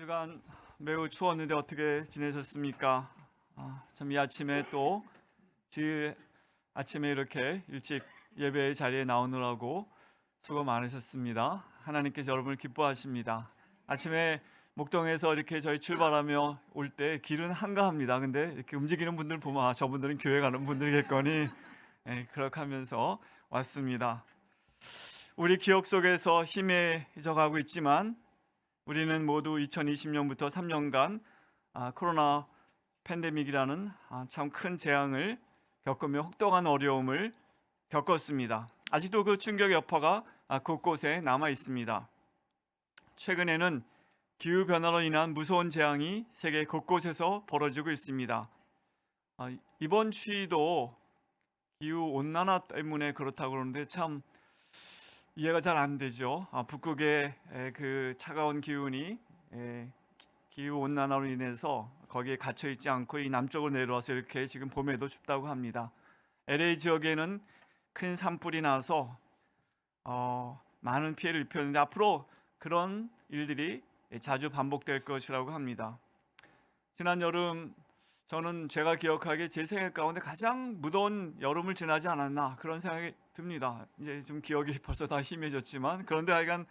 주간 매우 추웠는데 어떻게 지내셨습니까? 참 이 아침에 또 주일 아침에 이렇게 일찍 예배 자리에 나오느라고 수고 많으셨습니다. 하나님께서 여러분을 기뻐하십니다. 아침에 목동에서 이렇게 저희 출발하며 올 때 길은 한가합니다. 근데 이렇게 움직이는 분들 보면 저분들은 교회 가는 분들이겠거니 그렇게 하면서 왔습니다. 우리 기억 속에서 희미해져 가고 있지만 우리는 모두 2020년부터 3년간 코로나 팬데믹이라는 참 큰 재앙을 겪으며 혹독한 어려움을 겪었습니다. 아직도 그 충격 여파가 곳곳에 남아 있습니다. 최근에는 기후변화로 인한 무서운 재앙이 세계 곳곳에서 벌어지고 있습니다. 이번 추위도 기후온난화 때문에 그렇다고 그러는데 참 이해가 잘 안 되죠. 북극의 그 차가운 기운이 기후 온난화로 인해서 거기에 갇혀 있지 않고 이 남쪽으로 내려와서 이렇게 지금 봄에도 춥다고 합니다. LA 지역에는 큰 산불이 나서 많은 피해를 입혔는데 앞으로 그런 일들이 자주 반복될 것이라고 합니다. 지난 여름 저는 제가 기억하기에 제 생각 가운데 가장 무더운 여름을 지나지 않았나 그런 생각이 듭니다. 이제 좀 기억이 벌써 다 희미해졌지만 그런데 하여간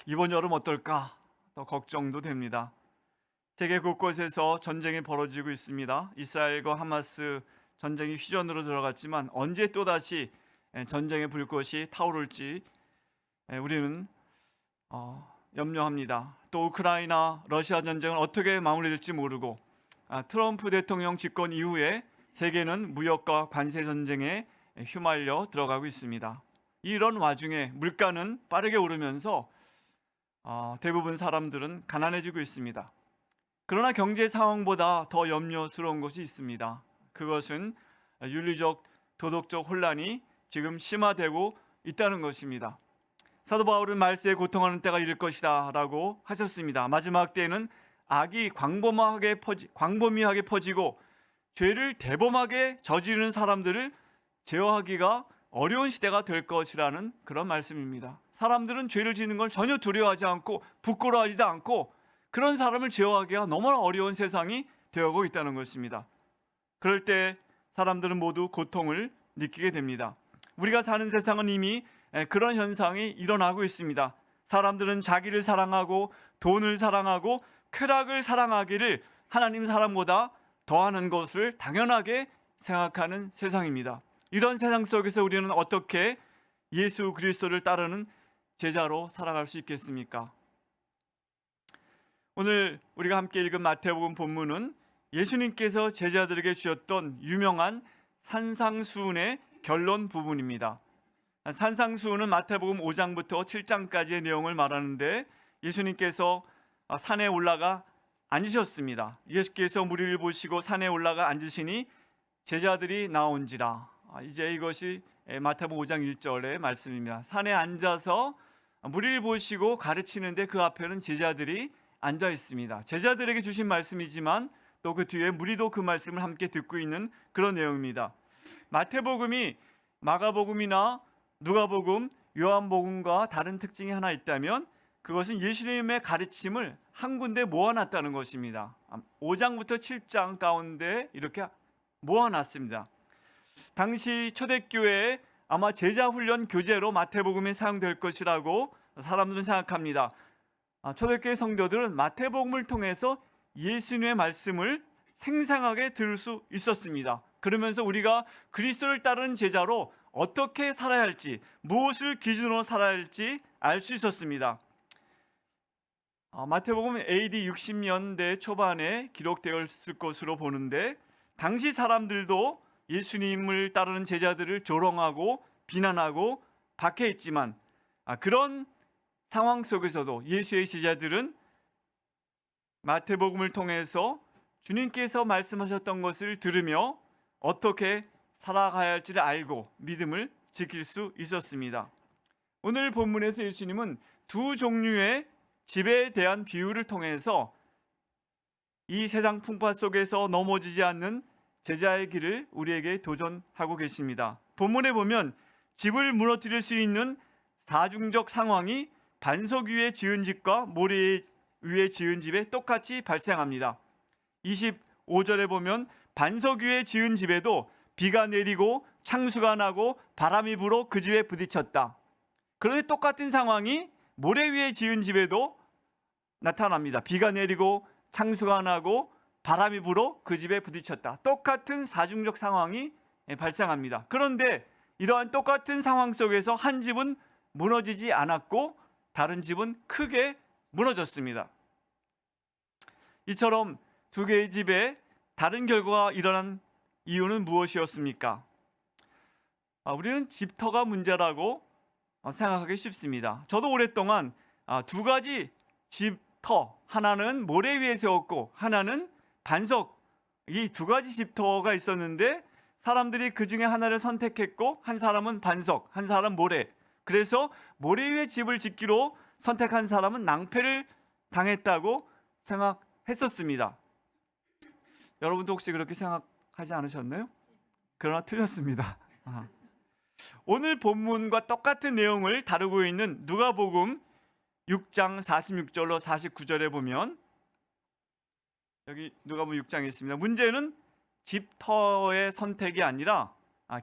이번 여름 어떨까 더 걱정도 됩니다. 세계 곳곳에서 전쟁이 벌어지고 있습니다. 이스라엘과 하마스 전쟁이 휴전으로 들어갔지만 언제 또다시 전쟁의 불꽃이 타오를지 우리는 염려합니다. 또 우크라이나 러시아 전쟁은 어떻게 마무리될지 모르고 트럼프 대통령 집권 이후에 세계는 무역과 관세 전쟁에 휘말려 들어가고 있습니다. 이런 와중에 물가는 빠르게 오르면서 대부분 사람들은 가난해지고 있습니다. 그러나 경제 상황보다 더 염려스러운 것이 있습니다. 그것은 윤리적, 도덕적 혼란이 지금 심화되고 있다는 것입니다. 사도 바울은 말세에 고통하는 때가 이를 것이다 라고 하셨습니다. 마지막 때에는 악이 광범위하게 퍼지고 죄를 대범하게 저지르는 사람들을 제어하기가 어려운 시대가 될 것이라는 그런 말씀입니다. 사람들은 죄를 짓는 걸 전혀 두려워하지 않고 부끄러워하지도 않고 그런 사람을 제어하기가 너무나 어려운 세상이 되어가고 있다는 것입니다. 그럴 때 사람들은 모두 고통을 느끼게 됩니다. 우리가 사는 세상은 이미 그런 현상이 일어나고 있습니다. 사람들은 자기를 사랑하고 돈을 사랑하고 쾌락을 사랑하기를 하나님 사랑보다 더하는 것을 당연하게 생각하는 세상입니다. 이런 세상 속에서 우리는 어떻게 예수 그리스도를 따르는 제자로 살아갈 수 있겠습니까? 오늘 우리가 함께 읽은 마태복음 본문은 예수님께서 제자들에게 주셨던 유명한 산상수훈의 결론 부분입니다. 산상수훈은 마태복음 5장부터 7장까지의 내용을 말하는데 예수님께서 산에 올라가 앉으셨습니다. 예수께서 무리를 보시고 산에 올라가 앉으시니 제자들이 나온지라. 이제 이것이 마태복음 5장 1절의 말씀입니다. 산에 앉아서 무리를 보시고 가르치는데 그 앞에는 제자들이 앉아 있습니다. 제자들에게 주신 말씀이지만 또 그 뒤에 무리도 그 말씀을 함께 듣고 있는 그런 내용입니다. 마태복음이 마가복음이나 누가복음, 요한복음과 다른 특징이 하나 있다면 그것은 예수님의 가르침을 한 군데 모아놨다는 것입니다. 5장부터 7장 가운데 이렇게 모아놨습니다. 당시 초대교회에 아마 제자훈련 교재로 마태복음이 사용될 것이라고 사람들은 생각합니다. 초대교회 성도들은 마태복음을 통해서 예수님의 말씀을 생생하게 들을 수 있었습니다. 그러면서 우리가 그리스도를 따르는 제자로 어떻게 살아야 할지, 무엇을 기준으로 살아야 할지 알 수 있었습니다. 마태복음은 AD 60년대 초반에 기록되었을 것으로 보는데 당시 사람들도 예수님을 따르는 제자들을 조롱하고 비난하고 박해했지만 그런 상황 속에서도 예수의 제자들은 마태복음을 통해서 주님께서 말씀하셨던 것을 들으며 어떻게 살아가야 할지를 알고 믿음을 지킬 수 있었습니다. 오늘 본문에서 예수님은 두 종류의 지배에 대한 비유를 통해서 이 세상 풍파 속에서 넘어지지 않는 제자의 길을 우리에게 도전하고 계십니다. 본문에 보면 집을 무너뜨릴 수 있는 사중적 상황이 반석 위에 지은 집과 모래에 위에 지은 집에 똑같이 발생합니다. 25절에 보면 반석 위에 지은 집에도 비가 내리고 창수가 나고 바람이 불어 그 집에 부딪혔다. 그런데 똑같은 상황이 모래 위에 지은 집에도 나타납니다. 비가 내리고 창수가 나고 바람이 불어 그 집에 부딪혔다. 똑같은 사중적 상황이 발생합니다. 그런데 이러한 똑같은 상황 속에서 한 집은 무너지지 않았고 다른 집은 크게 무너졌습니다. 이처럼 두 개의 집에 다른 결과가 일어난 이유는 무엇이었습니까? 우리는 집터가 문제라고 생각하기 쉽습니다. 저도 오랫동안 두 가지 집터, 하나는 모래 위에 세웠고 하나는 반석, 이 두 가지 집터가 있었는데 사람들이 그 중에 하나를 선택했고 한 사람은 반석, 한 사람은 모래. 그래서 모래 위에 집을 짓기로 선택한 사람은 낭패를 당했다고 생각했었습니다. 여러분도 혹시 그렇게 생각하지 않으셨나요? 그러나 틀렸습니다. 오늘 본문과 똑같은 내용을 다루고 있는 누가복음 6장 46절로 49절에 보면 여기 누가복음 6장에 있습니다. 문제는 집터의 선택이 아니라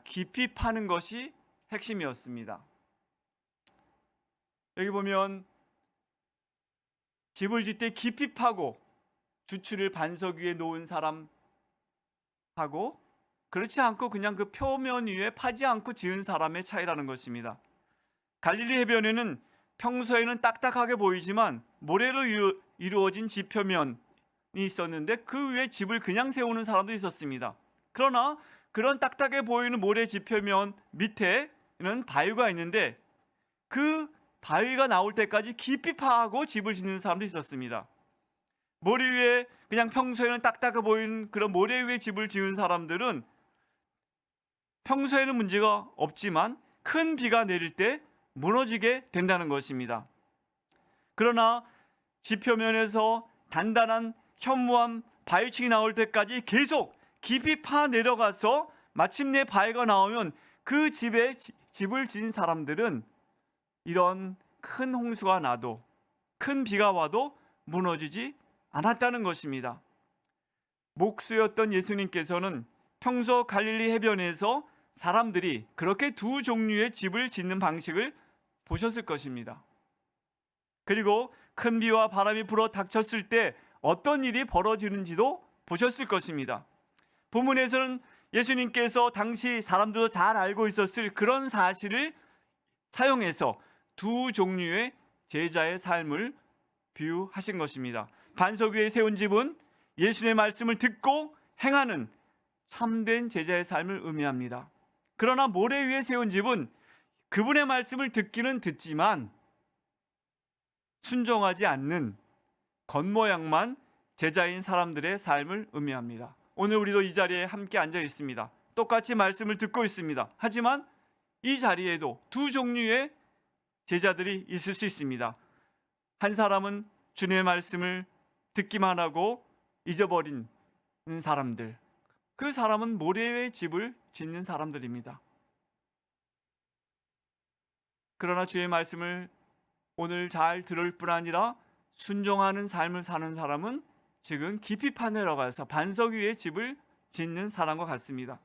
깊이 파는 것이 핵심이었습니다. 여기 보면 집을 짓때 깊이 파고 주추를 반석 위에 놓은 사람하고 그렇지 않고 그냥 그 표면 위에 파지 않고 지은 사람의 차이라는 것입니다. 갈릴리 해변에는 평소에는 딱딱하게 보이지만 모래로 이루어진 지표면이 있었는데 그 위에 집을 그냥 세우는 사람도 있었습니다. 그러나 그런 딱딱해 보이는 모래 지표면 밑에는 바위가 있는데 그 바위가 나올 때까지 깊이 파고 집을 짓는 사람도 있었습니다. 모래 위에 그냥 평소에는 딱딱해 보이는 그런 모래 위에 집을 지은 사람들은 평소에는 문제가 없지만 큰 비가 내릴 때 무너지게 된다는 것입니다. 그러나 지표면에서 단단한 현무암 바위층이 나올 때까지 계속 깊이 파 내려가서 마침내 바위가 나오면 그 집에 집을 지은 사람들은 이런 큰 홍수가 나도 큰 비가 와도 무너지지 않았다는 것입니다. 목수였던 예수님께서는 평소 갈릴리 해변에서 사람들이 그렇게 두 종류의 집을 짓는 방식을 보셨을 것입니다. 그리고 큰 비와 바람이 불어 닥쳤을 때 어떤 일이 벌어지는지도 보셨을 것입니다. 본문에서는 예수님께서 당시 사람들도 잘 알고 있었을 그런 사실을 사용해서 두 종류의 제자의 삶을 비유하신 것입니다. 반석 위에 세운 집은 예수님의 말씀을 듣고 행하는 참된 제자의 삶을 의미합니다. 그러나 모래 위에 세운 집은 그분의 말씀을 듣기는 듣지만 순종하지 않는 겉모양만 제자인 사람들의 삶을 의미합니다. 오늘 우리도 이 자리에 함께 앉아 있습니다. 똑같이 말씀을 듣고 있습니다. 하지만 이 자리에도 두 종류의 제자들이 있을 수 있습니다. 한 사람은 주님의 말씀을 듣기만 하고 잊어버린 사람들, 그 사람은 모래의 집을 짓는 사람들입니다. 그러나 주의 말씀을 오늘 잘 들을 뿐 아니라 순종하는 삶을 사는 사람은 지금 깊이 파 내려가서 반석 위에 집을 짓는 사람과 같습니다.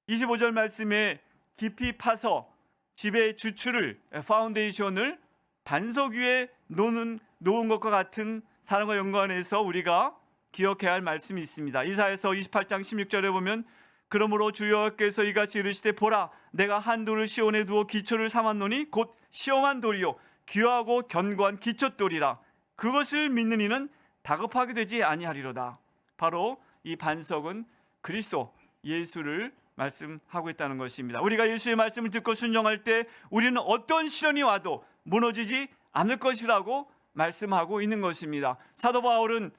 25절 말씀에 깊이 파서 집의 주추를, 파운데이션을 반석 위에 놓은 것과 같은 사람과 연관해서 우리가 기억해야 할 말씀이 있습니다. 이사야서 28장 16절에 보면 그러므로 주 여호와께서 이같이 이르시되 보라 내가 한 돌을 시온에 두어 기초를 삼았노니 곧 시험한 돌이요 귀하고 견고한 기초돌이라 그것을 믿는 이는 다급하게 되지 아니하리로다. 바로 이 반석은 그리스도 예수를 말씀하고 있다는 것입니다. 우리가 예수의 말씀을 듣고 순종할 때 우리는 어떤 시련이 와도 무너지지 않을 것이라고 말씀하고 있는 것입니다. 사도 바울은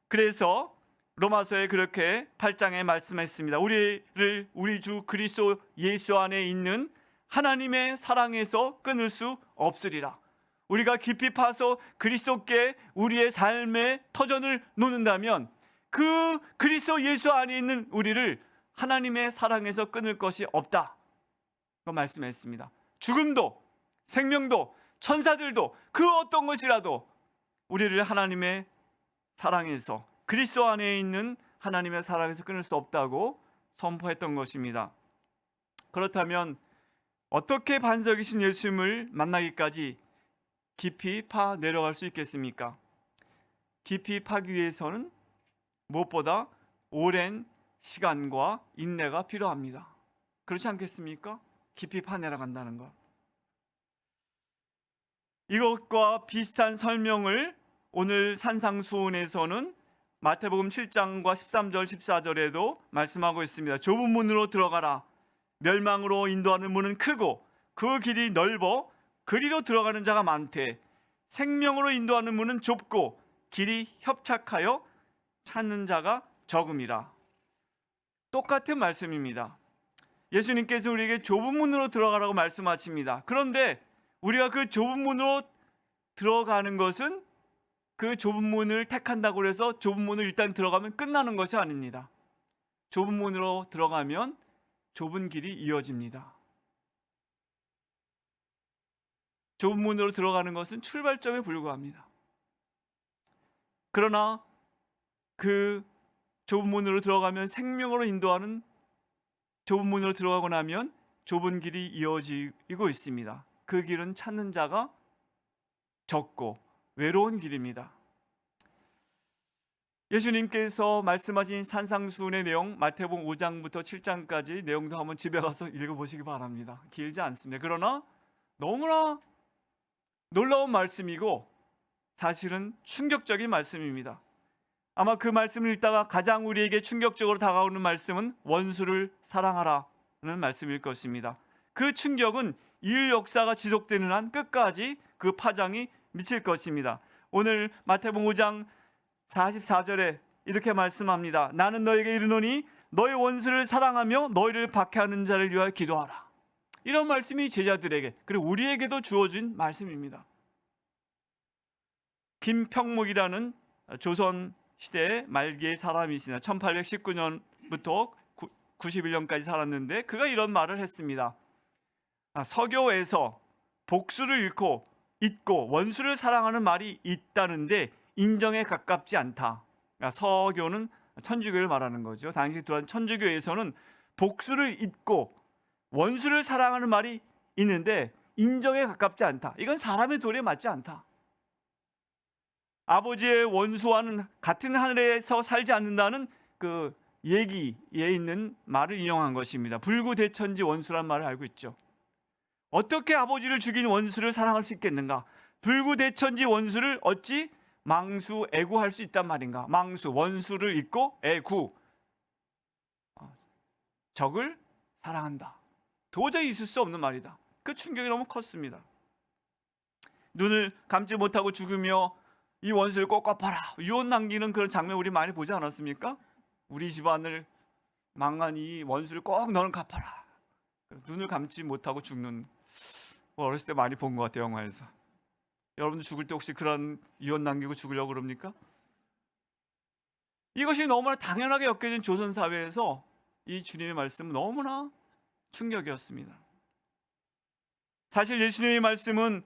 그래서 로마서에 그렇게 8장에 말씀했습니다. 우리를 우리 주 그리스도 예수 안에 있는 하나님의 사랑에서 끊을 수 없으리라. 우리가 깊이 파서 그리스도께 우리의 삶의 터전을 놓는다면 그 그리스도 예수 안에 있는 우리를 하나님의 사랑에서 끊을 것이 없다. 그 말씀했습니다. 죽음도 생명도 천사들도 그 어떤 것이라도 우리를 하나님의 사랑에서, 그리스도 안에 있는 하나님의 사랑에서 끊을 수 없다고 선포했던 것입니다. 그렇다면 어떻게 반석이신 예수님을 만나기까지 깊이 파 내려갈 수 있겠습니까? 깊이 파기 위해서는 무엇보다 오랜 시간과 인내가 필요합니다. 그렇지 않겠습니까? 깊이 파 내려간다는 것. 이것과 비슷한 설명을 오늘 산상수훈에서는 마태복음 7장과 13절 14절에도 말씀하고 있습니다. 좁은 문으로 들어가라. 멸망으로 인도하는 문은 크고 그 길이 넓어 그리로 들어가는 자가 많되 생명으로 인도하는 문은 좁고 길이 협착하여 찾는 자가 적음이라. 똑같은 말씀입니다. 예수님께서 우리에게 좁은 문으로 들어가라고 말씀하십니다. 그런데 우리가 그 좁은 문으로 들어가는 것은 그 좁은 문을 택한다고 해서 좁은 문을 일단 들어가면 끝나는 것이 아닙니다. 좁은 문으로 들어가면 좁은 길이 이어집니다. 좁은 문으로 들어가는 것은 출발점에 불과합니다. 그러나 그 좁은 문으로 들어가면 생명으로 인도하는 좁은 문으로 들어가고 나면 좁은 길이 이어지고 있습니다. 그 길은 찾는 자가 적고 외로운 길입니다. 예수님께서 말씀하신 산상수훈의 내용, 마태복음 5장부터 7장까지 내용도 한번 집에 가서 읽어보시기 바랍니다. 길지 않습니다. 그러나 너무나 놀라운 말씀이고 사실은 충격적인 말씀입니다. 아마 그 말씀을 읽다가 가장 우리에게 충격적으로 다가오는 말씀은 원수를 사랑하라는 말씀일 것입니다. 그 충격은 인류 역사가 지속되는 한 끝까지 그 파장이 미칠 것입니다. 오늘 마태복음 5장 44절에 이렇게 말씀합니다. 나는 너에게 이르노니 너의 원수를 사랑하며 너희를 박해하는 자를 위하여 기도하라. 이런 말씀이 제자들에게 그리고 우리에게도 주어진 말씀입니다. 김평묵이라는 조선 시대 말기의 사람이시나 1819년부터 91년까지 살았는데 그가 이런 말을 했습니다. 서교에서 복수를 잊고 원수를 사랑하는 말이 있다는데 인정에 가깝지 않다. 서교는 천주교를 말하는 거죠. 당시 들어간 천주교에서는 복수를 잊고 원수를 사랑하는 말이 있는데 인정에 가깝지 않다. 이건 사람의 도리에 맞지 않다. 아버지의 원수와는 같은 하늘에서 살지 않는다는 그 얘기에 있는 말을 인용한 것입니다. 불구대천지 원수란 말을 알고 있죠. 어떻게 아버지를 죽인 원수를 사랑할 수 있겠는가? 불구대천지 원수를 어찌 망수 애구할 수 있단 말인가? 망수 원수를 잊고 애구 적을 사랑한다. 도저히 있을 수 없는 말이다. 그 충격이 너무 컸습니다. 눈을 감지 못하고 죽으며 이 원수를 꼭 갚아라. 유언 남기는 그런 장면 우리 많이 보지 않았습니까? 우리 집안을 망한 이 원수를 꼭 너는 갚아라. 눈을 감지 못하고 죽는 어렸을 때 많이 본 것 같아요. 영화에서. 여러분들 죽을 때 혹시 그런 유언 남기고 죽으려고 그럽니까? 이것이 너무나 당연하게 엮여진 조선 사회에서 이 주님의 말씀은 너무나 충격이었습니다. 사실 예수님의 말씀은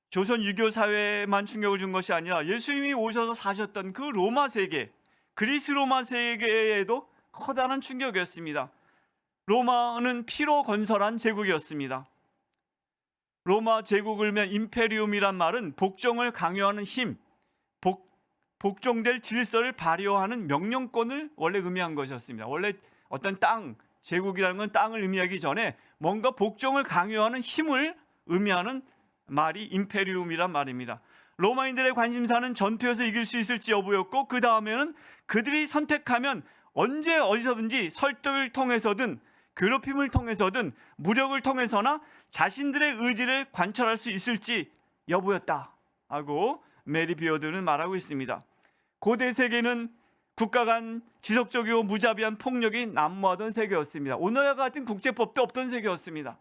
조선 유교 사회만 충격을 준 것이 아니라 예수님이 오셔서 사셨던 그 로마 세계, 그리스 로마 세계에도 커다란 충격이었습니다. 로마는 피로 건설한 제국이었습니다. 로마 제국을 의미한 임페리움이란 말은 복종을 강요하는 힘, 복종될 질서를 발효하는 명령권을 원래 의미한 것이었습니다. 원래 어떤 땅, 제국이라는 건 땅을 의미하기 전에 뭔가 복종을 강요하는 힘을 의미하는 말이 임페리움이란 말입니다. 로마인들의 관심사는 전투에서 이길 수 있을지 여부였고 그 다음에는 그들이 선택하면 언제 어디서든지 설득을 통해서든 괴롭힘을 통해서든 무력을 통해서나 자신들의 의지를 관철할 수 있을지 여부였다 하고 메리 비어드는 말하고 있습니다. 고대 세계는 국가 간 지속적이고 무자비한 폭력이 난무하던 세계였습니다. 오늘과 같은 국제법도 없던 세계였습니다.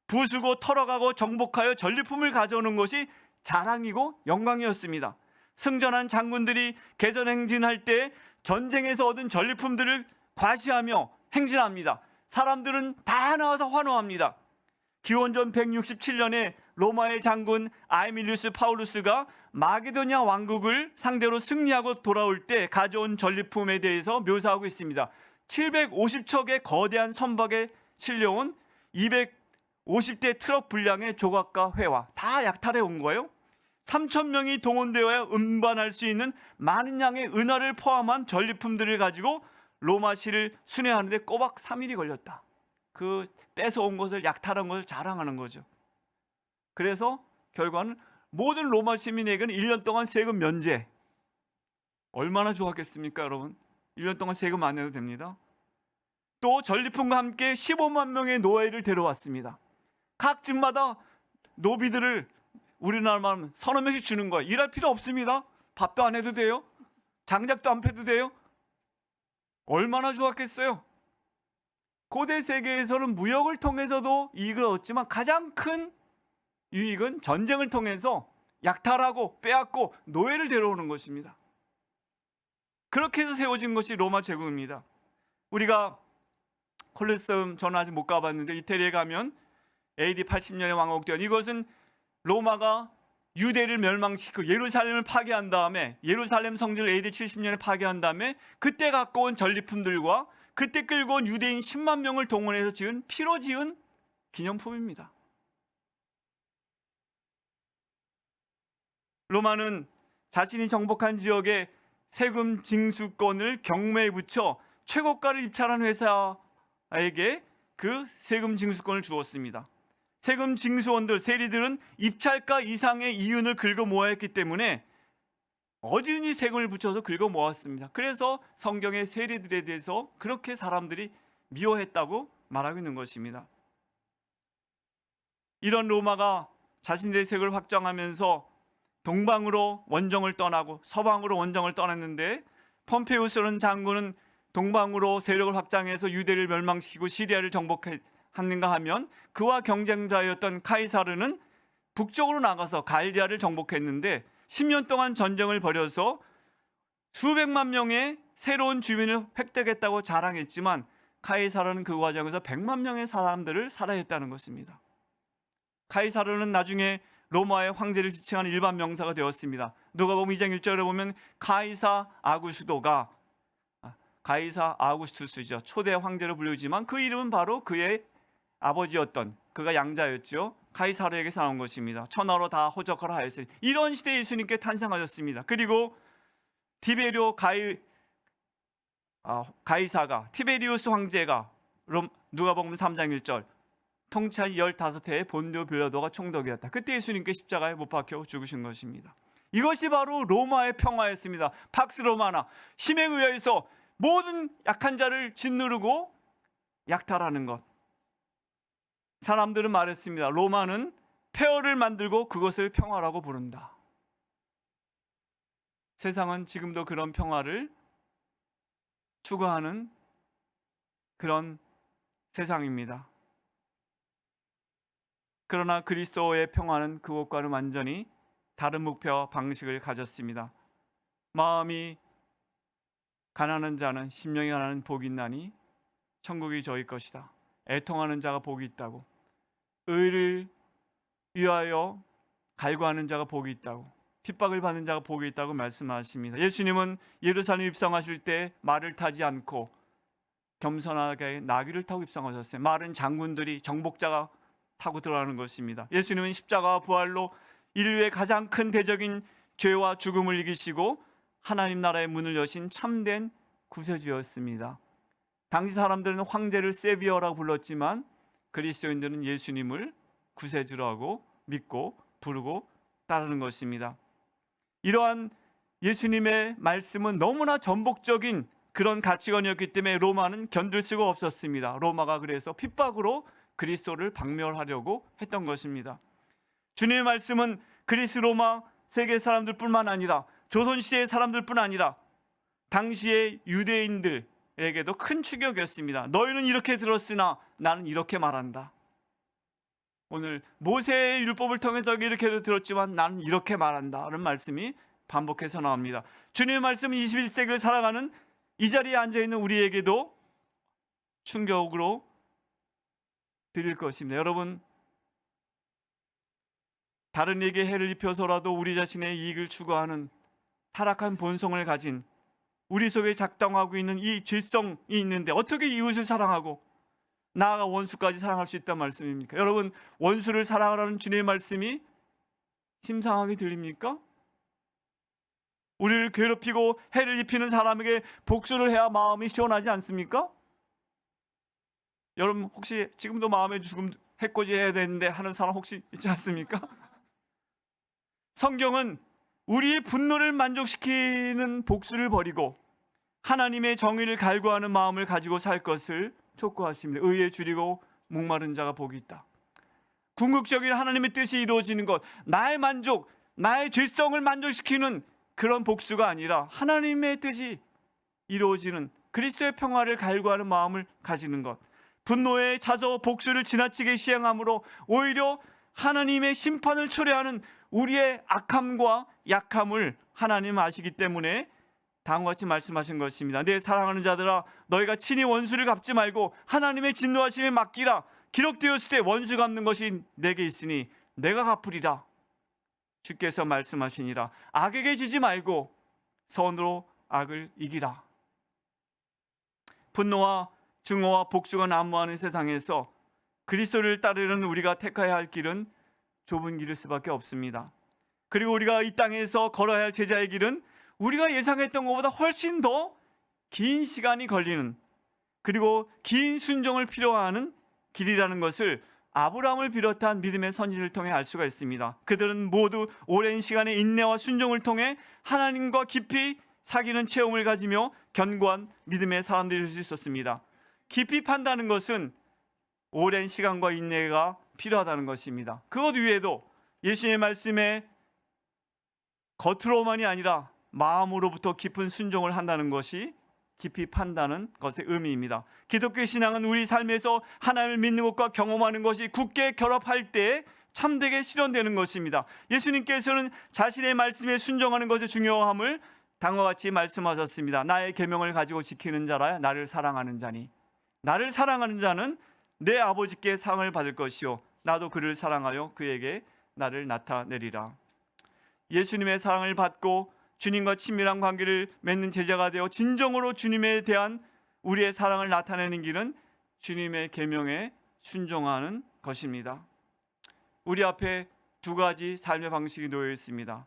부수고 털어가고 정복하여 전리품을 가져오는 것이 자랑이고 영광이었습니다. 승전한 장군들이 개전 행진할 때 전쟁에서 얻은 전리품들을 과시하며 행진합니다. 사람들은 다 나와서 환호합니다. 기원전 167년에 로마의 장군 아에밀리우스 파울루스가 마게도냐 왕국을 상대로 승리하고 돌아올 때 가져온 전리품에 대해서 묘사하고 있습니다. 750척의 거대한 선박에 실려온 250대 트럭 분량의 조각과 회화 다 약탈해 온 거예요. 3,000명이 동원되어야 운반할 수 있는 많은 양의 은화를 포함한 전리품들을 가지고 로마시를 순회하는데 꼬박 3일이 걸렸다. 그 뺏어온 것을, 약탈한 것을 자랑하는 거죠. 그래서 결과는 모든 로마 시민에게는 1년 동안 세금 면제. 얼마나 좋았겠습니까, 여러분? 1년 동안 세금 안 내도 됩니다. 또 전리품과 함께 15만 명의 노예를 데려왔습니다. 각 집마다 노비들을 우리나라만 서너 명씩 주는 거예요. 일할 필요 없습니다. 밥도 안 해도 돼요. 장작도 안 패도 돼요. 얼마나 좋았겠어요. 고대 세계에서는 무역을 통해서도 이익을 얻었지만 가장 큰 유익은 전쟁을 통해서 약탈하고 빼앗고 노예를 데려오는 것입니다. 그렇게 해서 세워진 것이 로마 제국입니다. 우리가 콜로세움, 저는 아직 못 가봤는데 이태리에 가면 AD 80년에 왕복된, 이것은 로마가 유대를 멸망시키고 예루살렘을 파괴한 다음에, 예루살렘 성전을 AD 70년에 파괴한 다음에 그때 갖고 온 전리품들과 그때 끌고 온 유대인 10만 명을 동원해서 피로 지은 기념품입니다. 로마는 자신이 정복한 지역의 세금 징수권을 경매에 붙여 최고가를 입찰한 회사에게 그 세금 징수권을 주었습니다. 세금 징수원들, 세리들은 입찰가 이상의 이윤을 긁어 모아야 했기 때문에 어디든지 세금을 붙여서 긁어 모았습니다. 그래서 성경의 세리들에 대해서 그렇게 사람들이 미워했다고 말하고 있는 것입니다. 이런 로마가 자신들의 세력을 확장하면서 동방으로 원정을 떠나고 서방으로 원정을 떠났는데, 폼페이우스라는 장군은 동방으로 세력을 확장해서 유대를 멸망시키고 시리아를 정복했는가 하면, 그와 경쟁자였던 카이사르는 북쪽으로 나가서 갈디아를 정복했는데 10년 동안 전쟁을 벌여서 수백만 명의 새로운 주민을 획득했다고 자랑했지만, 카이사르는 그 과정에서 100만 명의 사람들을 살해했다는 것입니다. 카이사르는 나중에 로마의 황제를 지칭하는 일반 명사가 되었습니다. 누가복음 2장 1절에 보면 카이사 아구스투스죠. 초대 황제로 불리지만 그 이름은 바로 그의 아버지였던, 그가 양자였죠, 카이사르에게서 나온 것입니다. 천하로 다 호적하라 하였으니, 이런 시대에 예수님께 탄생하셨습니다. 그리고 티베리오 가이사가, 티베리우스 황제가 누가복음 3장 1절 통치한 15해의 본디오 빌라도가 총독이었다. 그때 예수님께 십자가에 못 박혀 죽으신 것입니다. 이것이 바로 로마의 평화였습니다. 팍스 로마나, 힘에 의해서 모든 약한 자를 짓누르고 약탈하는 것. 사람들은 말했습니다. 로마는 폐허를 만들고 그것을 평화라고 부른다. 세상은 지금도 그런 평화를 추구하는 그런 세상입니다. 그러나 그리스도의 평화는 그것과는 완전히 다른 목표와 방식을 가졌습니다. 마음이 가난한 자는, 심령이 가난한 복이 있나니 천국이 저희 것이다. 애통하는 자가 복이 있다고, 의를 위하여 갈구하는 자가 복이 있다고, 핍박을 받는 자가 복이 있다고 말씀하십니다. 예수님은 예루살렘 입성하실 때 말을 타지 않고 겸손하게 나귀를 타고 입성하셨어요. 말은 장군들이, 정복자가 타고 들어가는 것입니다. 예수님은 십자가와 부활로 인류의 가장 큰 대적인 죄와 죽음을 이기시고 하나님 나라의 문을 여신 참된 구세주였습니다. 당시 사람들은 황제를 세비어라고 불렀지만 그리스도인들은 예수님을 구세주라고 믿고 부르고 따르는 것입니다. 이러한 예수님의 말씀은 너무나 전복적인 그런 가치관이었기 때문에 로마는 견딜 수가 없었습니다. 로마가 그래서 핍박으로 그리스도를 박멸하려고 했던 것입니다. 주님의 말씀은 그리스 로마 세계 사람들뿐만 아니라 조선시대의 사람들뿐 아니라 당시의 유대인들에게도 큰 충격이었습니다. 너희는 이렇게 들었으나 나는 이렇게 말한다. 오늘 모세의 율법을 통해서 이렇게 들었지만 나는 이렇게 말한다 라는 말씀이 반복해서 나옵니다. 주님의 말씀은 21세기를 살아가는 이 자리에 앉아있는 우리에게도 충격으로 드릴 것입니다. 여러분, 다른 이에게 해를 입혀서라도 우리 자신의 이익을 추구하는 타락한 본성을 가진 우리 속에 작동하고 있는 이 죄성이 있는데 어떻게 이웃을 사랑하고 나아가 원수까지 사랑할 수 있단 말씀입니까? 여러분, 원수를 사랑하라는 주님의 말씀이 심상하게 들립니까? 우리를 괴롭히고 해를 입히는 사람에게 복수를 해야 마음이 시원하지 않습니까? 여러분, 혹시 지금도 마음에 조금 해코지 해야 되는데 하는 사람 혹시 있지 않습니까? 성경은 우리의 분노를 만족시키는 복수를 버리고 하나님의 정의를 갈구하는 마음을 가지고 살 것을 촉구하십니다. 의에 줄이고 목마른 자가 복이 있다. 궁극적인 하나님의 뜻이 이루어지는 것, 나의 만족, 나의 죄성을 만족시키는 그런 복수가 아니라 하나님의 뜻이 이루어지는 그리스도의 평화를 갈구하는 마음을 가지는 것, 분노에 차서 복수를 지나치게 시행함으로 오히려 하나님의 심판을 초래하는 우리의 악함과 약함을 하나님은 아시기 때문에 다음과 같이 말씀하신 것입니다. 내 사랑하는 자들아, 너희가 친히 원수를 갚지 말고 하나님의 진노하심에 맡기라. 기록되었을 때 원수 갚는 것이 내게 있으니 내가 갚으리라. 주께서 말씀하시니라. 악에게 지지 말고 선으로 악을 이기라. 분노와 증오와 복수가 난무하는 세상에서 그리스도를 따르는 우리가 택해야 할 길은 좁은 길일 수밖에 없습니다. 그리고 우리가 이 땅에서 걸어야 할 제자의 길은 우리가 예상했던 것보다 훨씬 더 긴 시간이 걸리는, 그리고 긴 순종을 필요하는 길이라는 것을 아브라함을 비롯한 믿음의 선진을 통해 알 수가 있습니다. 그들은 모두 오랜 시간의 인내와 순종을 통해 하나님과 깊이 사귀는 체험을 가지며 견고한 믿음의 사람들일 수 있었습니다. 깊이 판다는 것은 오랜 시간과 인내가 필요하다는 것입니다. 그것 위에도 예수님의 말씀에 겉으로만이 아니라 마음으로부터 깊은 순종을 한다는 것이 깊이 판다는 것의 의미입니다. 기독교 신앙은 우리 삶에서 하나님을 믿는 것과 경험하는 것이 굳게 결합할 때 참되게 실현되는 것입니다. 예수님께서는 자신의 말씀에 순종하는 것의 중요함을 다음과 같이 말씀하셨습니다. 나의 계명을 가지고 지키는 자라 나를 사랑하는 자니, 나를 사랑하는 자는 내 아버지께 상을 받을 것이요 나도 그를 사랑하여 그에게 나를 나타내리라. 예수님의 사랑을 받고 주님과 친밀한 관계를 맺는 제자가 되어 진정으로 주님에 대한 우리의 사랑을 나타내는 길은 주님의 계명에 순종하는 것입니다. 우리 앞에 두 가지 삶의 방식이 놓여 있습니다.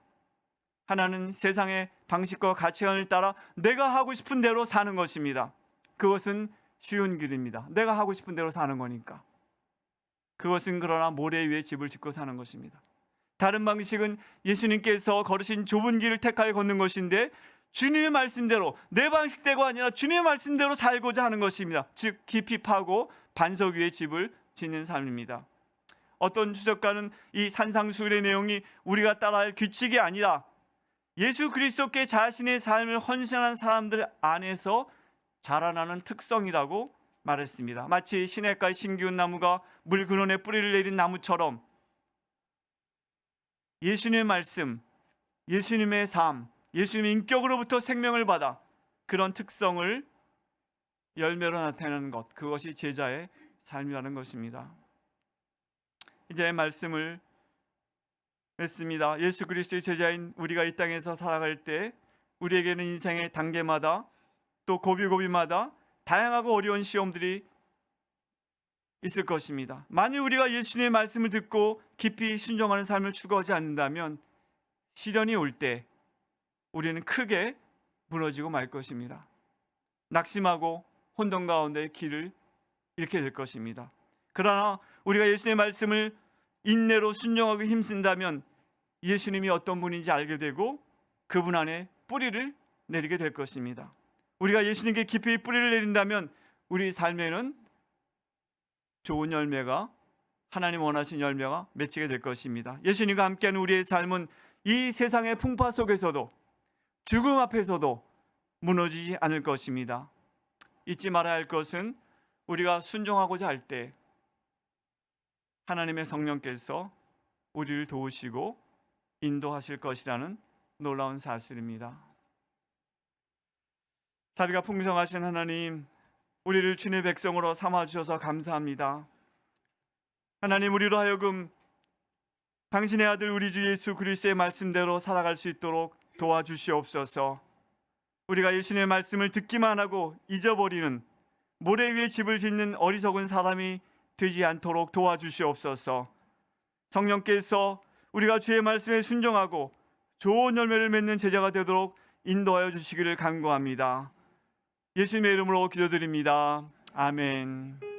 하나는 세상의 방식과 가치관을 따라 내가 하고 싶은 대로 사는 것입니다. 그것은 쉬운 길입니다. 내가 하고 싶은 대로 사는 거니까. 그것은 그러나 모래 위에 집을 짓고 사는 것입니다. 다른 방식은 예수님께서 걸으신 좁은 길을 택하여 걷는 것인데 주님의 말씀대로, 내 방식대로가 아니라 주님의 말씀대로 살고자 하는 것입니다. 즉 깊이 파고 반석 위에 집을 짓는 삶입니다. 어떤 주석가는 이 산상수훈의 내용이 우리가 따라할 규칙이 아니라 예수 그리스도께 자신의 삶을 헌신한 사람들 안에서 자라나는 특성이라고 말했습니다. 마치 시냇가의 신기운 나무가 물 근원에 뿌리를 내린 나무처럼 예수님의 말씀, 예수님의 삶, 예수님의 인격으로부터 생명을 받아 그런 특성을 열매로 나타내는 것, 그것이 제자의 삶이라는 것입니다. 이제 말씀을 맺습니다. 예수 그리스도의 제자인 우리가 이 땅에서 살아갈 때 우리에게는 인생의 단계마다 또 고비고비마다 다양하고 어려운 시험들이 있을 것입니다. 만일 우리가 예수님의 말씀을 듣고 깊이 순종하는 삶을 추구하지 않는다면 시련이 올 때 우리는 크게 무너지고 말 것입니다. 낙심하고 혼돈 가운데 길을 잃게 될 것입니다. 그러나 우리가 예수님의 말씀을 인내로 순종하기 힘쓴다면 예수님이 어떤 분인지 알게 되고 그분 안에 뿌리를 내리게 될 것입니다. 우리가 예수님께 깊이 뿌리를 내린다면 우리 삶에는 좋은 열매가, 하나님 원하신 열매가 맺히게 될 것입니다. 예수님과 함께하는 우리의 삶은 이 세상의 풍파 속에서도 죽음 앞에서도 무너지지 않을 것입니다. 잊지 말아야 할 것은 우리가 순종하고자 할 때 하나님의 성령께서 우리를 도우시고 인도하실 것이라는 놀라운 사실입니다. 자비가 풍성하신 하나님, 우리를 주님의 백성으로 삼아주셔서 감사합니다. 하나님, 우리로 하여금 당신의 아들 우리 주 예수 그리스도의 말씀대로 살아갈 수 있도록 도와주시옵소서. 우리가 예수님의 말씀을 듣기만 하고 잊어버리는 모래 위에 집을 짓는 어리석은 사람이 되지 않도록 도와주시옵소서. 성령께서 우리가 주의 말씀에 순종하고 좋은 열매를 맺는 제자가 되도록 인도하여 주시기를 간구합니다. 예수님의 이름으로 기도드립니다. 아멘.